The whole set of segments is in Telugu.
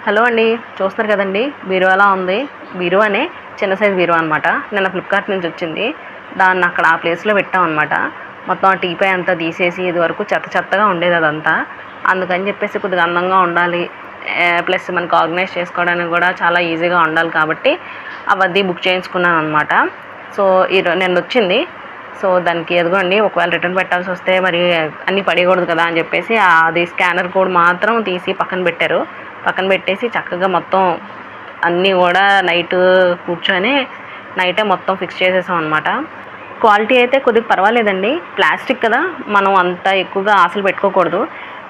హలో అండి, చూస్తున్నారు కదండి బీరువా ఎలా ఉంది. బీరువానే చిన్న సైజు బీరువా అనమాట. నిన్న ఫ్లిప్కార్ట్ నుంచి వచ్చింది. దాన్ని అక్కడ ఆ ప్లేస్లో పెట్టాం అనమాట. మొత్తం ఆ టీపై అంతా తీసేసి ఇది వరకు చెత్త చెత్తగా ఉండేది అదంతా. అందుకని చెప్పేసి కొద్దిగా అందంగా ఉండాలి, ప్లస్ మనకు ఆర్గనైజ్ చేసుకోవడానికి కూడా చాలా ఈజీగా ఉండాలి కాబట్టి అవన్నీ బుక్ చేయించుకున్నాను అనమాట. సో నిన్న వచ్చింది. సో దానికి ఎదుగోండి, ఒకవేళ రిటర్న్ పెట్టాల్సి వస్తే మరి అన్నీ పడేయకూడదు కదా అని చెప్పేసి అది స్కానర్ కోడ్ మాత్రం తీసి పక్కన పెట్టారు. పక్కన పెట్టేసి చక్కగా మొత్తం అన్నీ కూడా కూర్చొని నైటే మొత్తం ఫిక్స్ చేసేసాం అనమాట. క్వాలిటీ అయితే కొద్దిగా పర్వాలేదండి. ప్లాస్టిక్ కదా, మనం అంత ఎక్కువగా ఆశలు పెట్టుకోకూడదు.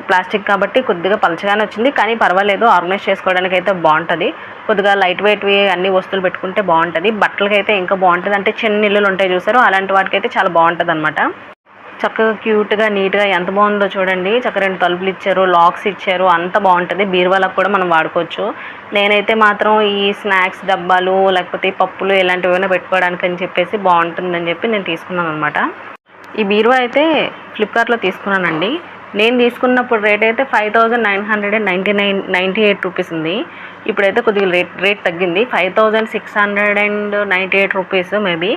ప్లాస్టిక్ కాబట్టి కొద్దిగా పలచగానే వచ్చింది, కానీ పర్వాలేదు. ఆర్గనైజ్ చేసుకోవడానికి అయితే బాగుంటుంది. కొద్దిగా లైట్ వెయిట్వి అన్ని వస్తువులు పెట్టుకుంటే బాగుంటుంది. బట్టలకైతే ఇంకా బాగుంటుంది. అంటే చిన్న ఇల్లులు ఉంటాయి చూసారు, అలాంటి వాటికైతే చాలా బాగుంటుంది అనమాట. చక్కగా క్యూట్గా నీట్గా ఎంత బాగుందో చూడండి. చక్కగా 2 తలుపులు ఇచ్చారు, లాక్స్ ఇచ్చారు, అంత బాగుంటుంది. బీరువాలకు కూడా మనం వాడుకోవచ్చు. నేనైతే మాత్రం ఈ స్నాక్స్ డబ్బాలు లేకపోతే పప్పులు ఇలాంటివి ఏమైనా పెట్టుకోవడానికి అని చెప్పేసి బాగుంటుందని చెప్పి నేను తీసుకున్నాను అనమాట. ఈ బీరువా అయితే ఫ్లిప్కార్ట్లో తీసుకున్నానండి. నేను తీసుకున్నప్పుడు రేట్ అయితే 5998 రూపీస్ ఉంది. ఇప్పుడైతే కొద్దిగా రేట్ తగ్గింది. 5698 రూపీస్ మేబీ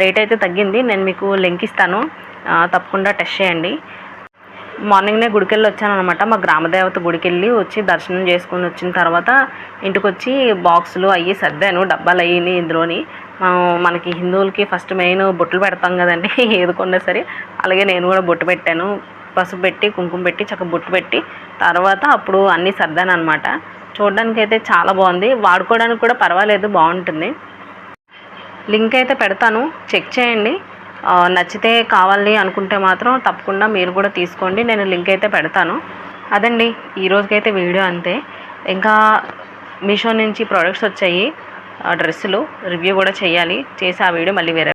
రేట్ అయితే తగ్గింది. నేను మీకు లింక్ ఇస్తాను, తప్పకుండా టెస్ట్ చేయండి. మార్నింగ్నే గుడికి వెళ్ళి వచ్చాను అనమాట. మా గ్రామదేవత గుడికి వెళ్ళి వచ్చి దర్శనం చేసుకొని వచ్చిన తర్వాత ఇంటికి వచ్చి బాక్సులు అవి సర్దాను, డబ్బాలు అయ్యి ఇందులోని. మనకి హిందువులకి ఫస్ట్ మెయిన్ బొట్లు పెడతాం కదండి ఏది కొన్నా సరే. అలాగే నేను కూడా బొట్టు పెట్టాను, పసుపు పెట్టి కుంకుమ పెట్టి చక్కగా బొట్టు పెట్టి తర్వాత అప్పుడు అన్నీ సర్దాను అనమాట. చూడడానికి అయితే చాలా బాగుంది, వాడుకోవడానికి కూడా పర్వాలేదు, బాగుంటుంది. లింక్ అయితే పెడతాను, చెక్ చేయండి. నచ్చితే కావాలి అనుకుంటే మాత్రం తప్పకుండా మీరు కూడా తీసుకోండి. నేను లింక్ అయితే పెడతాను. అదండి ఈరోజుకైతే వీడియో అంతే. ఇంకా మీషో నుంచి ప్రోడక్ట్స్ వచ్చాయి, డ్రెస్సులు రివ్యూ కూడా చేయాలి. చేసి ఆ వీడియో మళ్ళీ వేరే